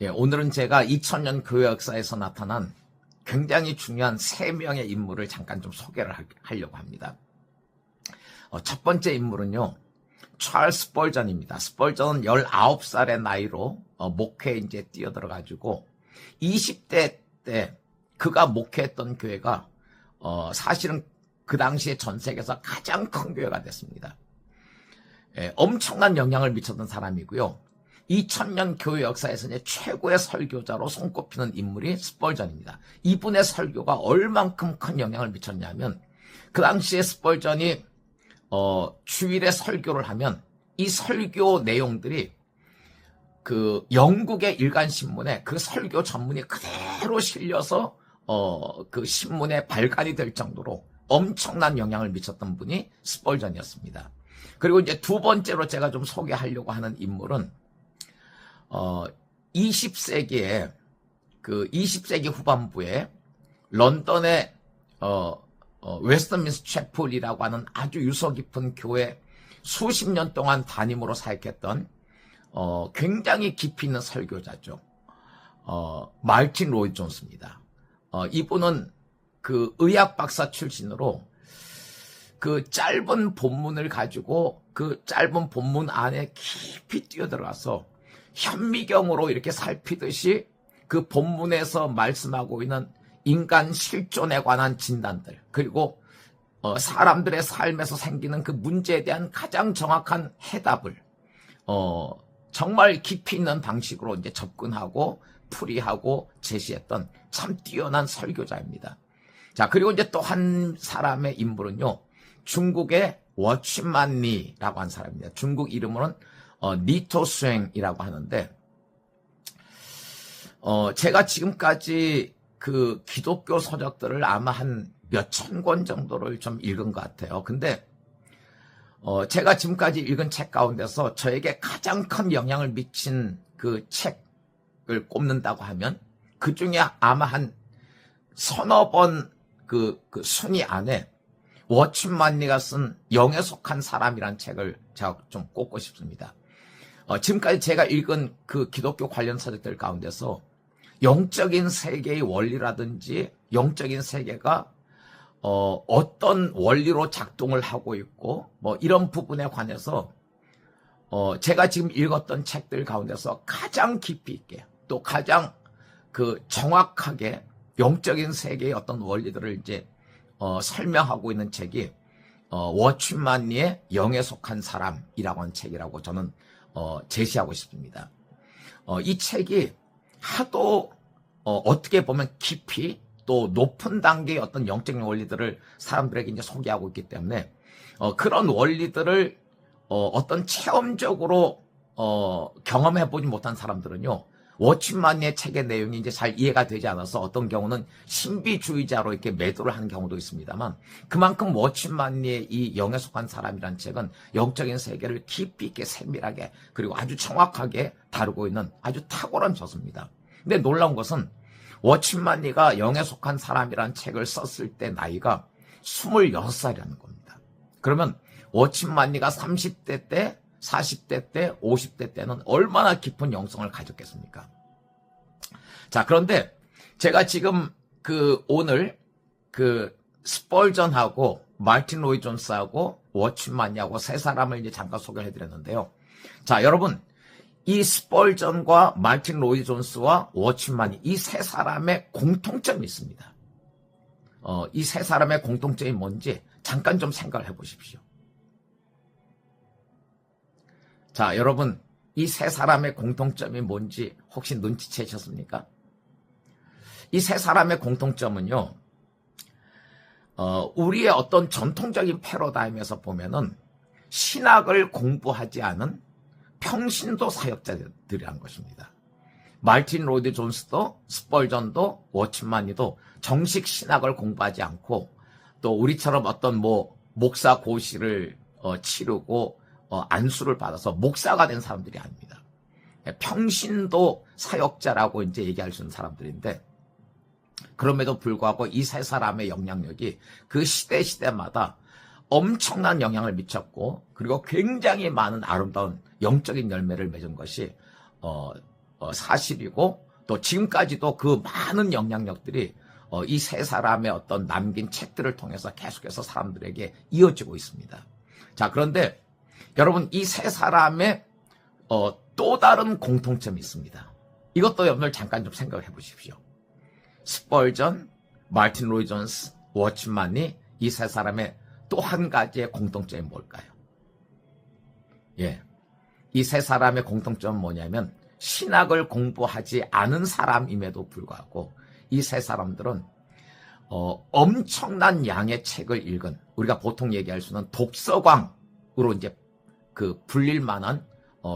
예, 오늘은 제가 2000년 교회 역사에서 나타난 굉장히 중요한 3명의 인물을 잠깐 좀 소개를 하려고 합니다. 첫 번째 인물은요, 찰스 스펄전입니다. 스펄전은 19살의 나이로 목회에 이제 뛰어들어가지고 20대 때 그가 목회했던 교회가 사실은 그 당시에 전 세계에서 가장 큰 교회가 됐습니다. 예, 엄청난 영향을 미쳤던 사람이고요. 2000년 교회 역사에서 이제 최고의 설교자로 손꼽히는 인물이 스펄전입니다. 이분의 설교가 얼만큼 큰 영향을 미쳤냐면 그 당시에 스펄전이 주일에 설교를 하면 이 설교 내용들이 그 영국의 일간 신문에 그 설교 전문이 그대로 실려서 그 신문에 발간이 될 정도로 엄청난 영향을 미쳤던 분이 스펄전이었습니다. 그리고 이제 두 번째로 제가 좀 소개하려고 하는 인물은 20세기에 그 20세기 후반부에 런던의 웨스트민스터 채플이라고 하는 아주 유서 깊은 교회 수십 년 동안 담임으로 사역했던 굉장히 깊이 있는 설교자죠. 마르틴 로이드 존스입니다. 이분은 그 의학 박사 출신으로 그 짧은 본문을 가지고 그 짧은 본문 안에 깊이 뛰어들어가서 현미경으로 이렇게 살피듯이 그 본문에서 말씀하고 있는 인간 실존에 관한 진단들, 그리고 사람들의 삶에서 생기는 그 문제에 대한 가장 정확한 해답을 정말 깊이 있는 방식으로 이제 접근하고 풀이하고 제시했던 참 뛰어난 설교자입니다. 자, 그리고 이제 또 한 사람의 인물은요, 중국의 워치만리라고 한 사람입니다. 중국 이름으로는 니토 수행이라고 하는데, 제가 지금까지 그 기독교 서적들을 아마 한 몇천 권 정도를 좀 읽은 것 같아요. 근데, 제가 지금까지 읽은 책 가운데서 저에게 가장 큰 영향을 미친 그 책을 꼽는다고 하면, 그 중에 아마 한 서너 번 그 순위 안에 워치만리가 쓴 영에 속한 사람이라는 책을 제가 좀 꼽고 싶습니다. 지금까지 제가 읽은 그 기독교 관련 서적들 가운데서 영적인 세계의 원리라든지 영적인 세계가 어떤 원리로 작동을 하고 있고 뭐 이런 부분에 관해서 제가 지금 읽었던 책들 가운데서 가장 깊이 있게 또 가장 그 정확하게 영적인 세계의 어떤 원리들을 이제 설명하고 있는 책이 워치만리의 영에 속한 사람이라고 하는 책이라고 저는 제시하고 싶습니다. 이 책이 하도 어떻게 보면 깊이 또 높은 단계의 어떤 영적인 원리들을 사람들에게 이제 소개하고 있기 때문에 그런 원리들을 어떤 체험적으로 경험해보지 못한 사람들은요, 워치만리의 책의 내용이 이제 잘 이해가 되지 않아서 어떤 경우는 신비주의자로 이렇게 매도를 하는 경우도 있습니다만, 그만큼 워치만리의 이 영에 속한 사람이라는 책은 영적인 세계를 깊이 있게 세밀하게 그리고 아주 정확하게 다루고 있는 아주 탁월한 저서입니다. 근데 놀라운 것은 워치만리가 영에 속한 사람이라는 책을 썼을 때 나이가 26살이라는 겁니다. 그러면 워치만리가 30대 때, 40대 때, 50대 때는 얼마나 깊은 영성을 가졌겠습니까? 자, 그런데 제가 지금 오늘 스펄전하고 마르틴 로이드 존스하고 워치만리하고 세 사람을 이제 잠깐 소개해 드렸는데요. 자, 여러분, 이 스펄전과 마르틴 로이드 존스와 워치만리, 이 세 사람의 공통점이 있습니다. 이 세 사람의 공통점이 뭔지 잠깐 좀 생각을 해 보십시오. 자, 여러분, 이 세 사람의 공통점이 뭔지 혹시 눈치채셨습니까? 이 세 사람의 공통점은요, 우리의 어떤 전통적인 패러다임에서 보면은 신학을 공부하지 않은 평신도 사역자들이란 것입니다. 마르틴 로이드 존스도 스펄전도 워치만리도 정식 신학을 공부하지 않고 또 우리처럼 어떤 목사 고시를 치르고 안수를 받아서 목사가 된 사람들이 아닙니다. 평신도 사역자라고 이제 얘기할 수 있는 사람들인데, 그럼에도 불구하고 이 세 사람의 영향력이 그 시대마다 엄청난 영향을 미쳤고, 그리고 굉장히 많은 아름다운 영적인 열매를 맺은 것이 사실이고 또 지금까지도 그 많은 영향력들이 이 세 사람의 어떤 남긴 책들을 통해서 계속해서 사람들에게 이어지고 있습니다. 자, 그런데 여러분 이 세 사람의 또 다른 공통점이 있습니다. 이것도 여러분들 잠깐 좀 생각해 보십시오. 스펄전, 마틴 로이 존스, 워치만이 이 세 사람의 또 한 가지의 공통점이 뭘까요? 예, 이 세 사람의 공통점은 뭐냐면 신학을 공부하지 않은 사람임에도 불구하고 이 세 사람들은 엄청난 양의 책을 읽은, 우리가 보통 얘기할 수 있는 독서광으로 이제 그 불릴 만한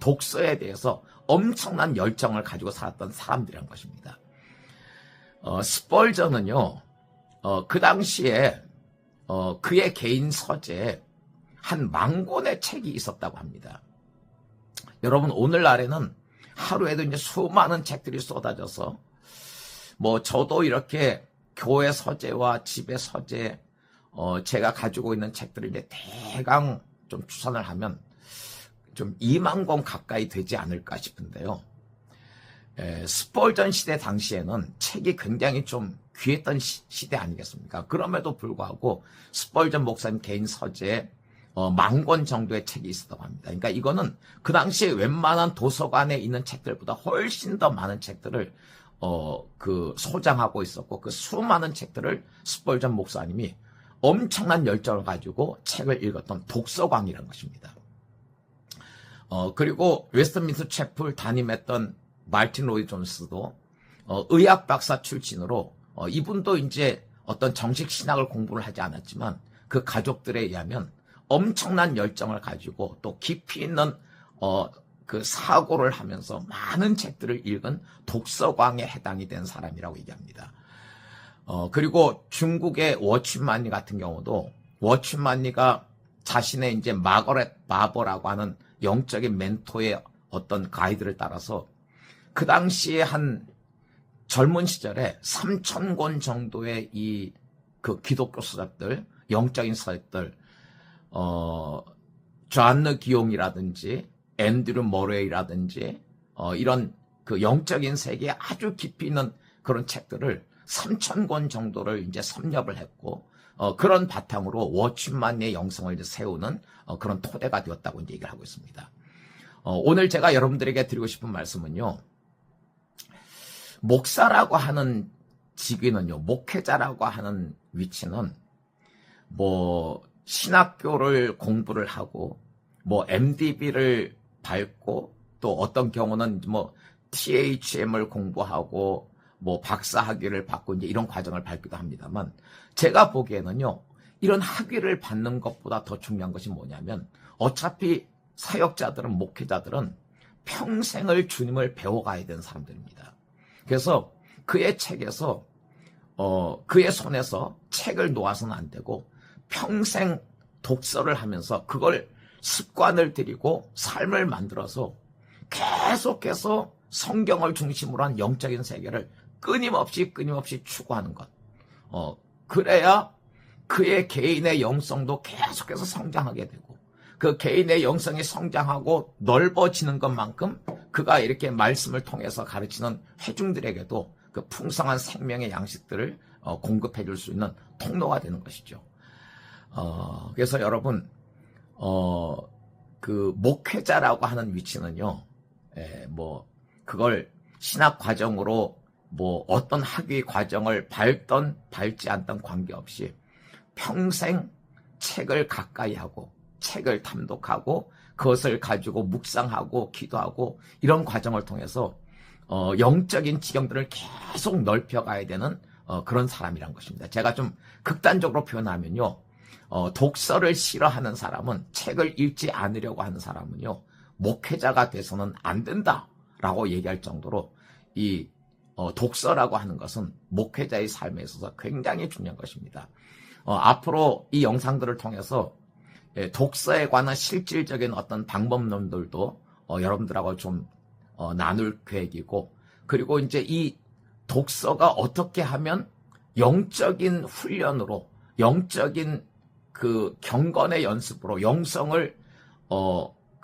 독서에 대해서 엄청난 열정을 가지고 살았던 사람들이란 것입니다. 스펄전은요, 그 당시에 그의 개인 서재에 한 10,000권의 책이 있었다고 합니다. 여러분, 오늘날에는 하루에도 이제 수많은 책들이 쏟아져서 뭐 저도 이렇게 교회 서재와 집의 서재, 제가 가지고 있는 책들을 이제 대강 좀 추산을 하면 좀 20,000권 가까이 되지 않을까 싶은데요. 스펄전 시대 당시에는 책이 굉장히 좀 귀했던 시대 아니겠습니까? 그럼에도 불구하고 스펄전 목사님 개인 서재에 10,000권 정도의 책이 있었다고 합니다. 그러니까 이거는 그 당시에 웬만한 도서관에 있는 책들보다 훨씬 더 많은 책들을 그 소장하고 있었고, 그 수많은 책들을 스펄전 목사님이 엄청난 열정을 가지고 책을 읽었던 독서광이라는 것입니다. 그리고 웨스트민스터 채플 담임했던 마틴 로이 존스도 의학 박사 출신으로 이분도 이제 어떤 정식 신학을 공부를 하지 않았지만 그 가족들에 의하면 엄청난 열정을 가지고 또 깊이 있는 그 사고를 하면서 많은 책들을 읽은 독서광에 해당이 된 사람이라고 얘기합니다. 그리고 중국의 워치만니 같은 경우도 워치만니가 자신의 이제 마거렛 바버라고 하는 영적인 멘토의 어떤 가이드를 따라서 그 당시에 한 젊은 시절에 3,000권 정도의 이 그 기독교 서적들, 영적인 서적들, 존느 기용이라든지 앤드류 머레이라든지 이런 그 영적인 세계에 아주 깊이 있는 그런 책들을 3,000권 정도를 이제 섭렵을 했고 그런 바탕으로 워치만의 영성을 이제 세우는 그런 토대가 되었다고 이제 얘기를 하고 있습니다. 오늘 제가 여러분들에게 드리고 싶은 말씀은요, 목사라고 하는 직위는요, 목회자라고 하는 위치는 뭐 신학교를 공부를 하고 뭐 MDB를 밟고 또 어떤 경우는 뭐 THM을 공부하고 뭐 박사 학위를 받고 이제 이런 과정을 밟기도 합니다만, 제가 보기에는요, 이런 학위를 받는 것보다 더 중요한 것이 뭐냐면 어차피 사역자들은, 목회자들은 평생을 주님을 배워가야 되는 사람들입니다. 그래서 그의 책에서 그의 손에서 책을 놓아서는 안 되고 평생 독서를 하면서 그걸 습관을 들이고 삶을 만들어서 계속해서 성경을 중심으로 한 영적인 세계를 끊임없이 추구하는 것. 그래야 그의 개인의 영성도 계속해서 성장하게 되고, 그 개인의 영성이 성장하고 넓어지는 것만큼 그가 이렇게 말씀을 통해서 가르치는 회중들에게도 그 풍성한 생명의 양식들을 공급해 줄 수 있는 통로가 되는 것이죠. 그래서 여러분, 그 목회자라고 하는 위치는요, 뭐 그걸 신학 과정으로 뭐 어떤 학위 과정을 밟던 밟지 않던 관계없이 평생 책을 가까이 하고 책을 탐독하고 그것을 가지고 묵상하고 기도하고 이런 과정을 통해서 영적인 지경들을 계속 넓혀가야 되는 그런 사람이란 것입니다. 제가 좀 극단적으로 표현하면요, 독서를 싫어하는 사람은, 책을 읽지 않으려고 하는 사람은요, 목회자가 돼서는 안 된다라고 얘기할 정도로 이 독서라고 하는 것은 목회자의 삶에 있어서 굉장히 중요한 것입니다. 앞으로 이 영상들을 통해서 독서에 관한 실질적인 어떤 방법론들도 여러분들하고 좀 나눌 계획이고, 그리고 이제 이 독서가 어떻게 하면 영적인 훈련으로, 영적인 그 경건의 연습으로 영성을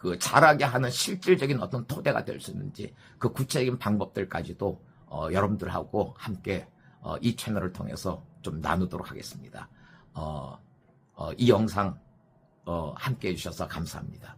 그 잘하게 하는 실질적인 어떤 토대가 될 수 있는지 그 구체적인 방법들까지도 여러분들하고 함께 이 채널을 통해서 좀 나누도록 하겠습니다. 이 영상 함께 해주셔서 감사합니다.